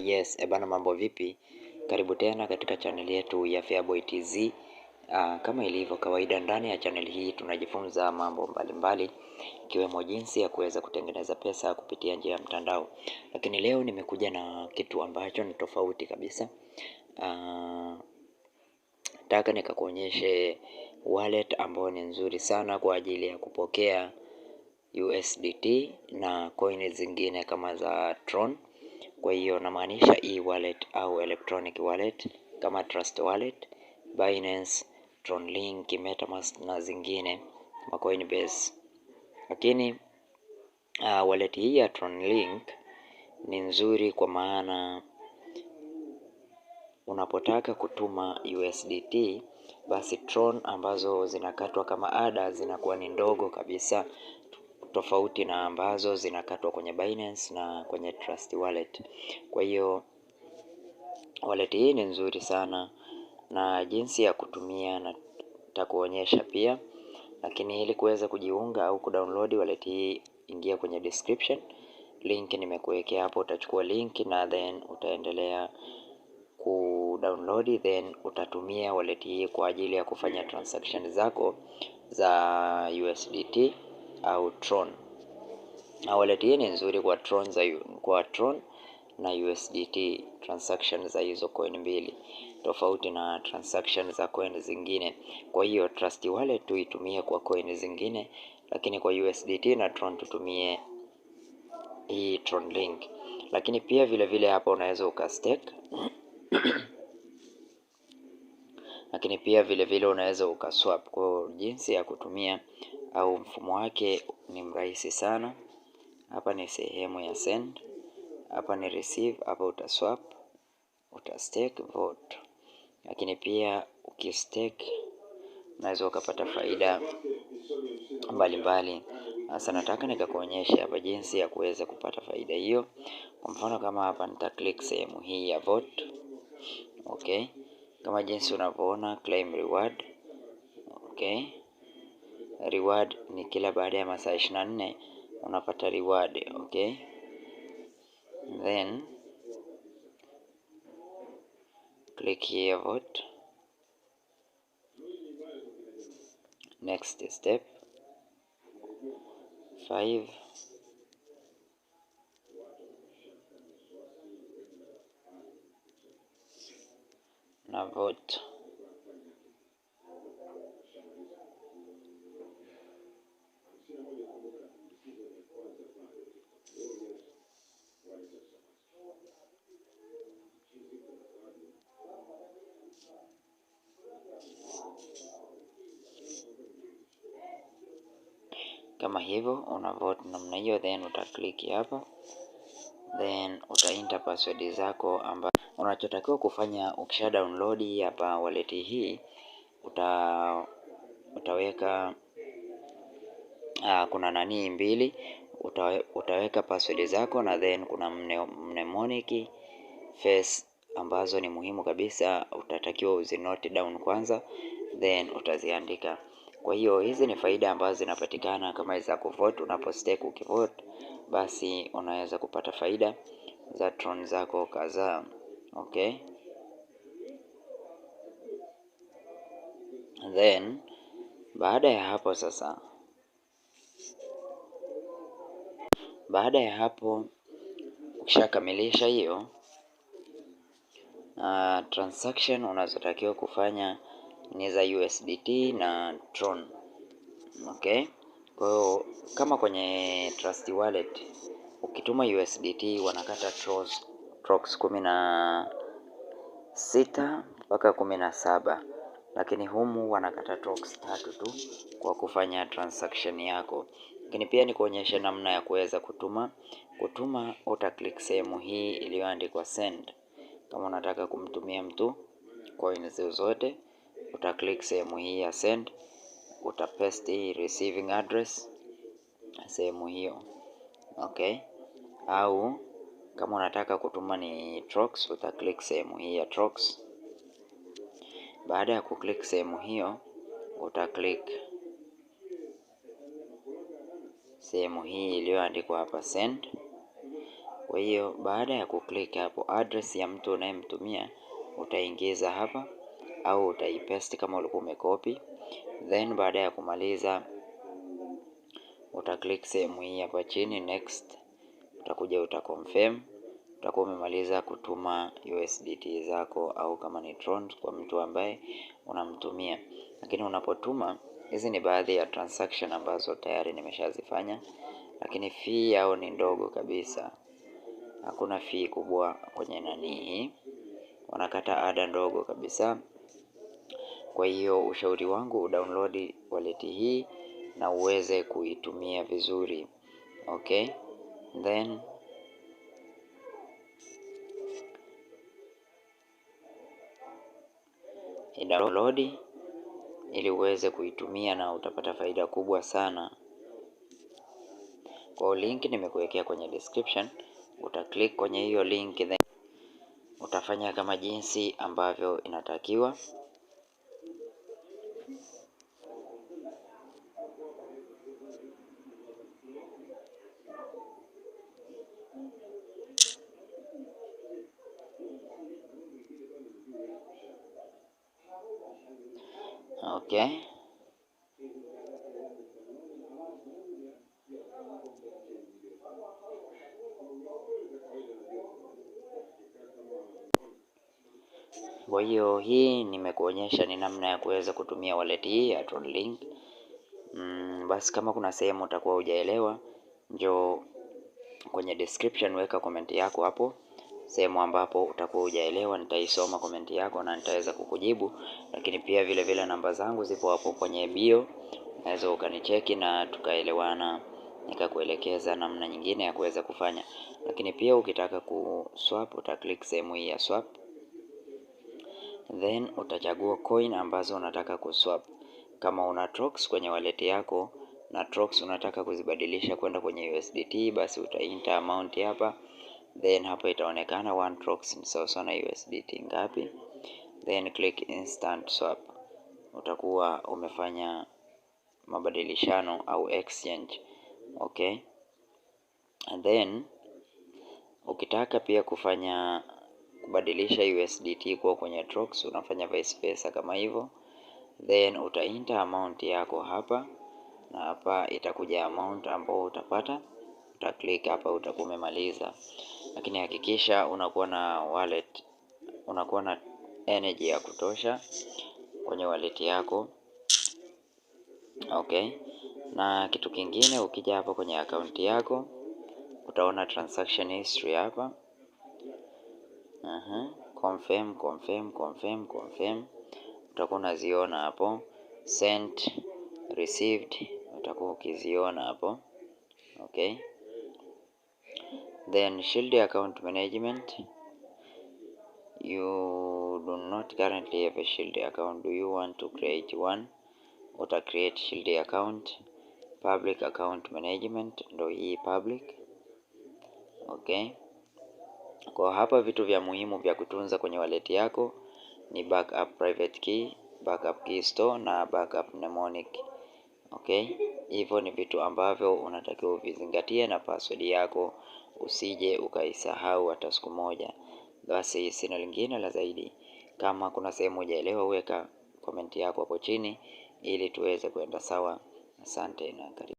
Yes, ebana mambo vipi? Karibu tena katika channel yetu ya Feaboy TZ. Kama ilivyo kawaida, ndani ya channel hii tunajifunza mambo mbalimbali ikiwemo jinsi ya kuweza kutengeneza pesa kupitia njia ya mtandao. Lakini leo nimekuja na kitu ambacho ni tofauti kabisa. Nataka nikakuonyeshe wallet ambayo ni nzuri sana kwa ajili ya kupokea USDT na coin zingine kama za Tron. Kwa hiyo namaanisha e-wallet au electronic wallet kama trustwallet, binance, Tronlink, metamask na zingine kama Coinbase. Lakini wallet hii ya Tronlink ni nzuri kwa maana unapotaka kutuma USDT basi Tron ambazo zinakatwa kama ada zinakuwa ni ndogo kabisa, tofauti na ambazo zinakatwa kwenye Binance na kwenye Trust Wallet. Kwa hiyo wallet hii ni nzuri sana, na jinsi ya kutumia na nitakuonyesha pia. Lakini ili kuweza kujiunga au kudownload wallet hii, ingia kwenye description, link nimekuwekea hapo. Utachukua link na then utaendelea kudownload, then utatumia wallet hii kwa ajili ya kufanya transaction zako za USDT au Tron. Na wallet hii ni nzuri kwa Tron na USDT transaction za hizo coin mbili, tofauti na transaction za coin zingine. Kwa hiyo Trust Wallet tuitumie kwa coin zingine, lakini kwa USDT na Tron tutumie hii Tronlink. Lakini pia vile vile hapa unaweza ukastake lakini pia vile vile unaweza ukaswap. Kwa jinsi ya kutumia au mfumo wake ni mrahisi sana. Hapa ni sehemu ya send, hapa ni receive, hapa utaswap, utastake, vote. Lakini pia ukistake unaweza ukapata faida mbalimbali. Sasa nataka nikakuonyesha hapa jinsi ya kuweza kupata faida hiyo. Kwa mfano kama hapa nita click sehemu hii ya vote. Okay, kama jinsi unavyoona claim reward. Okay, reward ni kila baada ya masaa 24 unapata reward. Okay, then click here vote. Next step 5, na vote. Kama hivyo una vote namna hiyo, then uta click hapa, then utainta password zako ambazo unachotakiwa kufanya. Ukisha download hapa wallet hii utaweka kuna nani mbili, utaweka password zako na then kuna mnemonic face ambazo ni muhimu kabisa, utatakiwa uzinote down kwanza then utaziandika. Kwa hiyo hizi ni faida ambazo zinapatikana kama za kuvote. Unapostake ukivote, basi unaweza kupata faida za Tron zako kadhaa. Okay, then baada ya hapo ukishakamilisha hiyo transaction unazotakiwa kufanya ni za USDT na Tron. Okay, kwa hiyo kama kwenye Trust Wallet ukituma USDT wanakata TROX 16 mpaka 17, lakini humu wanakata TROX 3 tu kwa kufanya transaction yako. Lakini pia ni kuonyesha namna ya kuweza kutuma. Uta click sehemu hii iliyoandikwa send. Kama unataka kumtumia mtu coins zote, uta click sehemu hii ya send, uta paste receiving address sehemu hiyo. Okay, au kama unataka kutuma ni TROX, uta click sehemu hii ya TROX. Baada ya kuklik sehemu hiyo, uta click sehemu hii iliyoandikwa hapa send. Kwa hiyo baada ya kuklik hapo, address ya mtu unayemtumia utaingiza hapa au utaipaste kama ulikuwa umekopi. Then baada ya kumaliza utaklik sehemu hii hapa chini next, utakuja utaconfirm, utakuwa umemaliza kutuma USDT zako, au kama ni Tron kwa mtu ambaye unamtumia. Lakini unapotuma, hizi ni baadhi ya transaction ambazo tayari nimeshazifanya, lakini fee yao ni ndogo kabisa. Hakuna fee kubwa kwenye nani hii, wanakata ada ndogo kabisa. Kwa hiyo ushauri wangu udownload wallet hii na uweze kuitumia vizuri. Okay, then download ili uweze kuitumia na utapata faida kubwa sana. Kwa link nimekuwekea kwenye description, utaklik kwenye hiyo link, then utafanya kama jinsi ambavyo inatakiwa. Okay, kwa hiyo hii nimekuonyesha ni namna ya kuweza kutumia wallet hii ya Tronlink. Basi kama kuna sehemu utakuwa hujaelewa, njoo kwenye description, weka comment yako hapo, sehemu ambapo utakuwa hujaelewa nitaisoma comment yako na nitaweza kukujibu. Lakini pia vile vile namba zangu zipo hapo kwenye bio, unaweza ukanicheki na tukaelewana, nikakuelekeza namna nyingine ya kuweza kufanya. Lakini pia ukitaka kuswap utaklik sehemu hii ya swap, then utachagua coin ambazo unataka kuswap. Kama una Trox kwenye wallet yako na Trox unataka kuzibadilisha kwenda kwenye USDT, basi utainter amount hapa, then hapa itaonekana 1 Trox ni sawa na USDT ngapi, then click instant swap. Utakuwa umefanya mabadilishano au exchange. Okay, and then ukitaka pia kubadilisha USDT kwa kwenye Trox, unafanya vice versa kama hivyo, then utainter amount yako hapa, na hapa itakuja amount ambao utapata, utaklik hapa, utakuwa umemaliza. Lakini hakikisha unakuwa na wallet, unakuwa na energy ya kutosha kwenye wallet yako. Okay, na kitu kingine, ukija hapa kwenye account yako utaona transaction history hapa. Confirm, utakuwa unaziona hapo. Sent, received, utakuwa ukiziona hapo. Okay, then shield account management, you do not currently have a shield account, do you want to create one? Uta create shield account. Public account management, ndo hii public. Okay, kwa hapa vitu vya muhimu vya kutunza kwenye wallet yako ni backup private key, backup key store na backup mnemonic. Okay, hivyo ni vitu ambavyo unatakiwa uvizingatie, na password yako usije ukaisahau hata siku moja. Basi sina lingine la zaidi. Kama kuna sehemu hujaelewa, weka comment yako hapo chini ili tuweze kwenda sawa. Asante na karibu.